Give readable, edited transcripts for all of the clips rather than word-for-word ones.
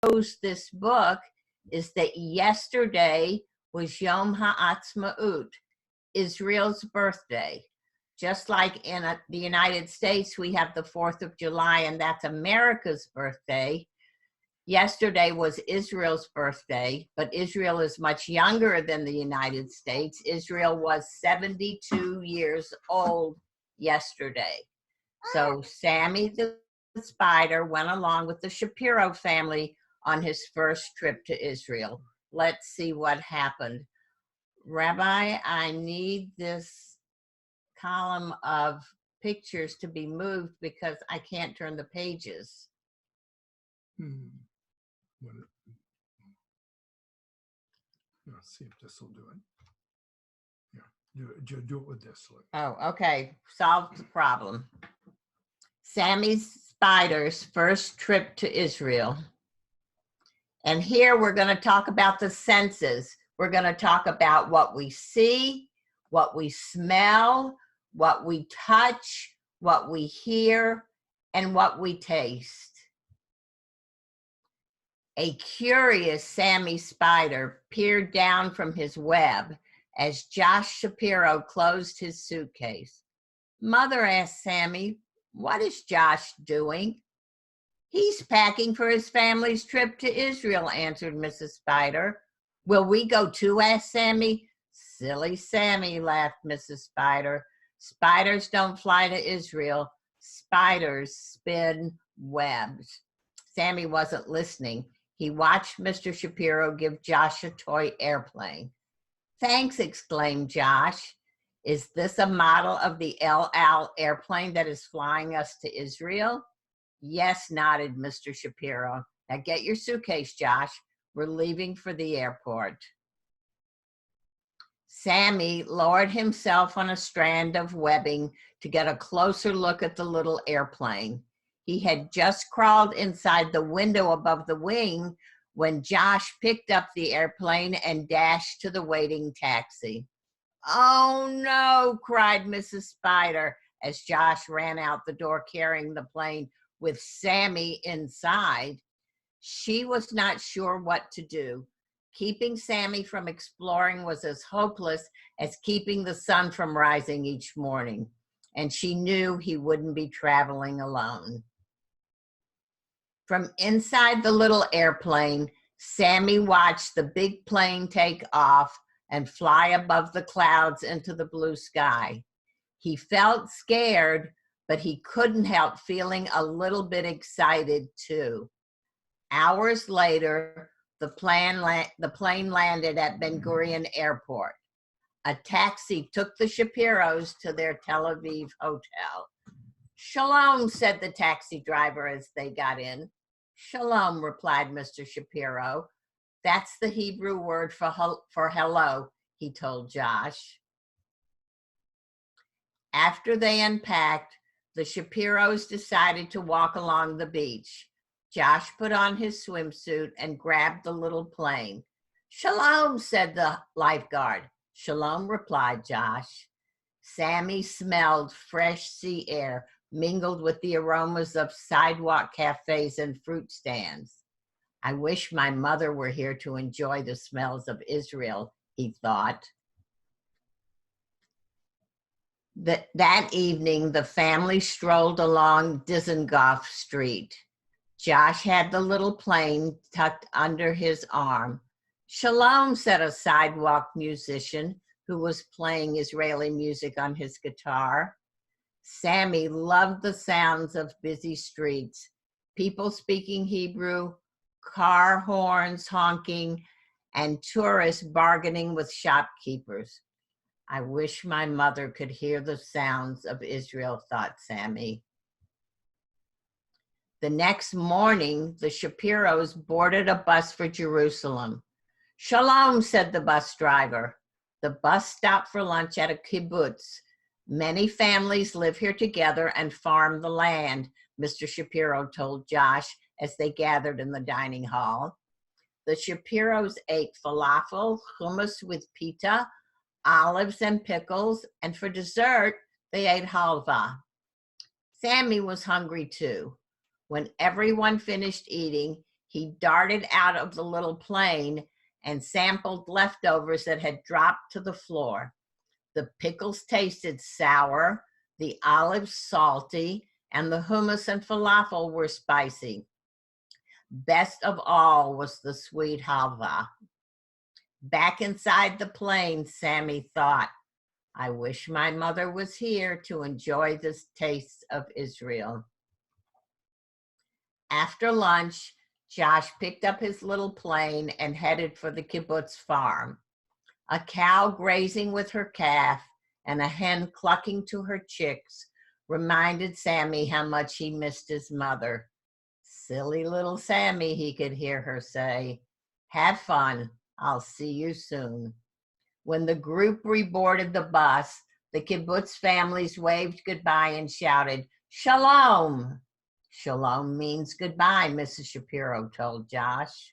chose this book is that yesterday was Yom Ha'atzmaut, Israel's birthday. Just like in the United States, we have the 4th of July, and that's America's birthday. Yesterday was Israel's birthday, but Israel is much younger than the United States. Israel was 72 years old yesterday. So Sammy the spider went along with the Shapiro family on his first trip to Israel. Let's see what happened. Rabbi, I need this column of pictures to be moved because I can't turn the pages. Let's see if this will do it. Yeah, do it with this. Oh, okay. Solved the problem. Sammy's spider's first trip to Israel. And here we're going to talk about the senses. We're going to talk about what we see, what we smell, what we touch, what we hear, and what we taste. A curious Sammy spider peered down from his web as Josh Shapiro closed his suitcase. Mother asked Sammy, "What is Josh doing?" "He's packing for his family's trip to Israel," answered Mrs. Spider. "Will we go too?" asked Sammy. "Silly Sammy," laughed Mrs. Spider. "Spiders don't fly to Israel. Spiders spin webs." Sammy wasn't listening. He watched Mr. Shapiro give Josh a toy airplane. "Thanks," exclaimed Josh. "Is this a model of the El Al airplane that is flying us to Israel?" "Yes," nodded Mr. Shapiro. "Now get your suitcase, Josh. We're leaving for the airport." Sammy lowered himself on a strand of webbing to get a closer look at the little airplane. He had just crawled inside the window above the wing when Josh picked up the airplane and dashed to the waiting taxi. "Oh no," cried Mrs. Spider as Josh ran out the door carrying the plane with Sammy inside. She was not sure what to do. Keeping Sammy from exploring was as hopeless as keeping the sun from rising each morning, and she knew he wouldn't be traveling alone. From inside the little airplane, Sammy watched the big plane take off and fly above the clouds into the blue sky. He felt scared, but he couldn't help feeling a little bit excited too. Hours later, the plane landed at Ben Gurion Airport. A taxi took the Shapiros to their Tel Aviv hotel. "Shalom," said the taxi driver as they got in. "Shalom," replied Mr. Shapiro. "That's the Hebrew word for hello," he told Josh. After they unpacked, the Shapiros decided to walk along the beach. Josh put on his swimsuit and grabbed the little plane. "Shalom," said the lifeguard. "Shalom," replied Josh. Sammy smelled fresh sea air mingled with the aromas of sidewalk cafes and fruit stands. "I wish my mother were here to enjoy the smells of Israel," he thought. That evening, the family strolled along Dizengoff Street. Josh had the little plane tucked under his arm. "Shalom," said a sidewalk musician who was playing Israeli music on his guitar. Sammy loved the sounds of busy streets, people speaking Hebrew, car horns honking, and tourists bargaining with shopkeepers. "I wish my mother could hear the sounds of Israel," thought Sammy. The next morning, the Shapiros boarded a bus for Jerusalem. "Shalom," said the bus driver. The bus stopped for lunch at a kibbutz. "Many families live here together and farm the land," Mr. Shapiro told Josh as they gathered in the dining hall. The Shapiros ate falafel, hummus with pita, olives and pickles, and for dessert, they ate halva. Sammy was hungry too. When everyone finished eating, He darted out of the little plane and sampled leftovers that had dropped to the floor. The pickles tasted sour, the olives salty, and the hummus and falafel were spicy. Best of all was the sweet halva. Back inside the plane, Sammy thought, I wish my mother was here to enjoy this taste of Israel. After lunch, Josh picked up his little plane and headed for the kibbutz farm. A cow grazing with her calf and a hen clucking to her chicks reminded Sammy how much he missed his mother. Silly little Sammy, he could hear her say. Have fun. I'll see you soon. When the group reboarded the bus, the kibbutz families waved goodbye and shouted, Shalom. Shalom means goodbye, Mrs. Shapiro told Josh.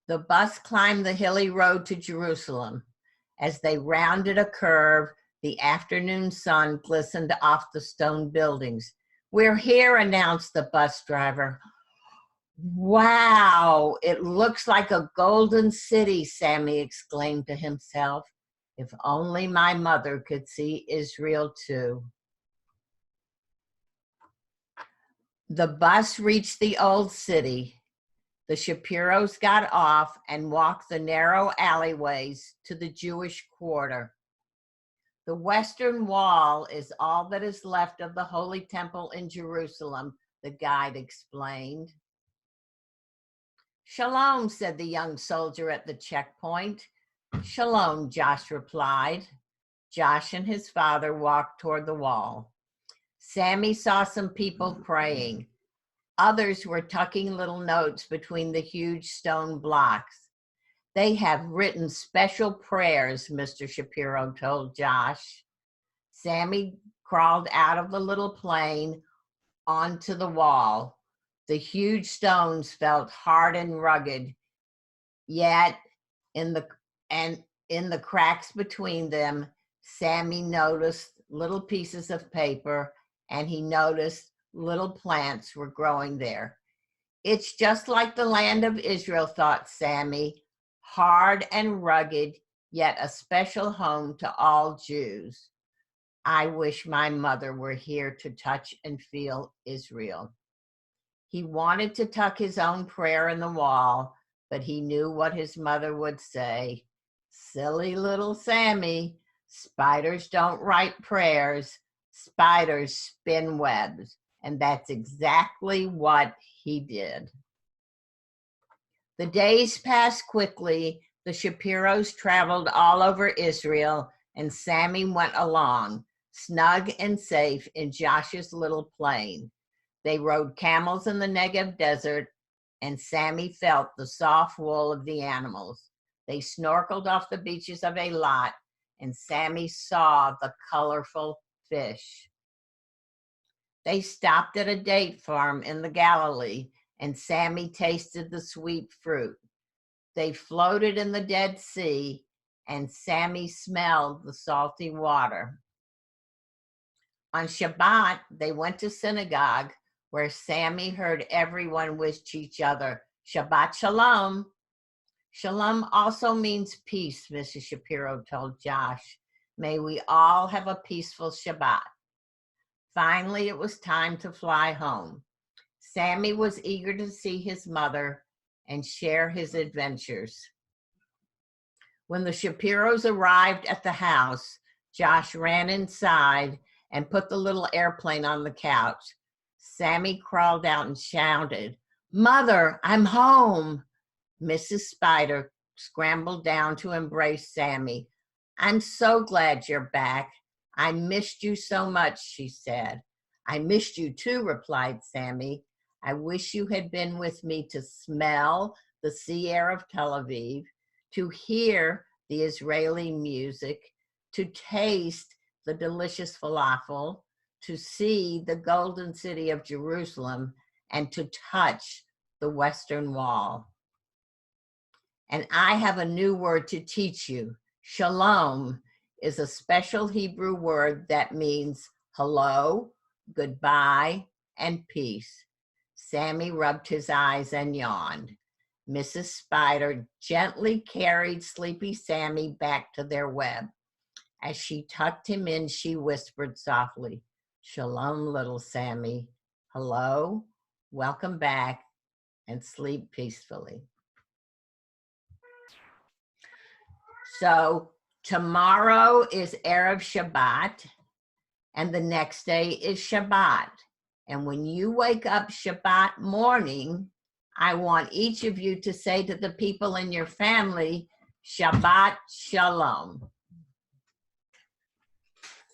The bus climbed the hilly road to Jerusalem. As they rounded a curve, the afternoon sun glistened off the stone buildings. We're here, announced the bus driver. Wow, it looks like a golden city, Sammy exclaimed to himself. If only my mother could see Israel too. The bus reached the old city. The Shapiros got off and walked the narrow alleyways to the Jewish quarter. The Western Wall is all that is left of the Holy Temple in Jerusalem, the guide explained. Shalom, said the young soldier at the checkpoint. Shalom, Josh replied. Josh and his father walked toward the wall. Sammy saw some people praying. Others were tucking little notes between the huge stone blocks. They have written special prayers, Mr. Shapiro told Josh. Sammy crawled out of the little plane onto the wall. The huge stones felt hard and rugged, yet in the cracks between them, Sammy noticed little pieces of paper, and he noticed little plants were growing there. It's just like the land of Israel, thought Sammy, hard and rugged, yet a special home to all Jews. I wish my mother were here to touch and feel Israel. He wanted to tuck his own prayer in the wall, but he knew what his mother would say. Silly little Sammy, spiders don't write prayers, spiders spin webs. And that's exactly what he did. The days passed quickly. The Shapiros traveled all over Israel, and Sammy went along, snug and safe in Josh's little plane. They rode camels in the Negev desert, and Sammy felt the soft wool of the animals. They snorkeled off the beaches of Eilat, and Sammy saw the colorful fish. They stopped at a date farm in the Galilee, and Sammy tasted the sweet fruit. They floated in the Dead Sea, and Sammy smelled the salty water. On Shabbat, they went to synagogue, where Sammy heard everyone wish each other, Shabbat Shalom. Shalom also means peace, Mrs. Shapiro told Josh. May we all have a peaceful Shabbat. Finally, it was time to fly home. Sammy was eager to see his mother and share his adventures. When the Shapiros arrived at the house, Josh ran inside and put the little airplane on the couch. Sammy crawled out and shouted, Mother, I'm home. Mrs. Spider scrambled down to embrace Sammy. I'm so glad you're back. I missed you so much, she said. I missed you too, replied Sammy. I wish you had been with me to smell the sea air of Tel Aviv, to hear the Israeli music, to taste the delicious falafel, to see the golden city of Jerusalem, and to touch the Western Wall. And I have a new word to teach you. Shalom is a special Hebrew word that means hello, goodbye, and peace. Sammy rubbed his eyes and yawned. Mrs. Spider gently carried sleepy Sammy back to their web. As she tucked him in, she whispered softly, "Shalom, little Sammy. Hello, welcome back, and sleep peacefully." So tomorrow is Erev Shabbat, and the next day is Shabbat. And when you wake up Shabbat morning, I want each of you to say to the people in your family, Shabbat Shalom.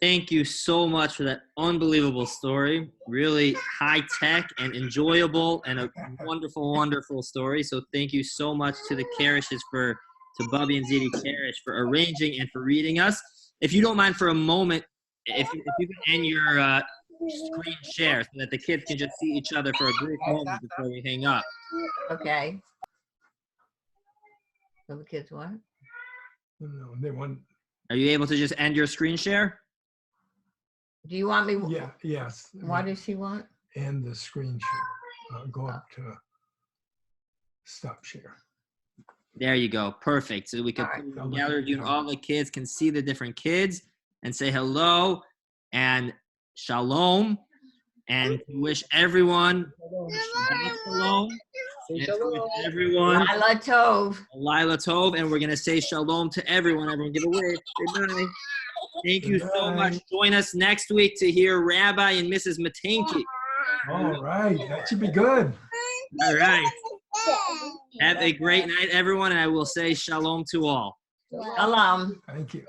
Thank you so much for that unbelievable story. Really high tech and enjoyable and a wonderful, wonderful story. So thank you so much to the Kareshes to Bubby and Zaidy Karesh for arranging and for reading us. If you don't mind for a moment, if you can end your screen share so that the kids can just see each other for a brief moment before we hang up. Okay. So the kids what? No, they want. Are you able to just end your screen share? Do you want me? Yeah. Yes. What does she want? And the screen share. Go up to stop share. There you go. Perfect. So we can put it together. You and all the kids can see the different kids and say hello and shalom. And wish everyone Shabbat shalom. And wish everyone Lila Tov. Lila Tov. And we're going to say shalom to everyone. Everyone give a wave. Good night. Thank you so much. Join us next week to hear Rabbi and Mrs. Matanky. All right. That should be good. All right. Have a great night, everyone. And I will say shalom to all. Shalom. Thank you.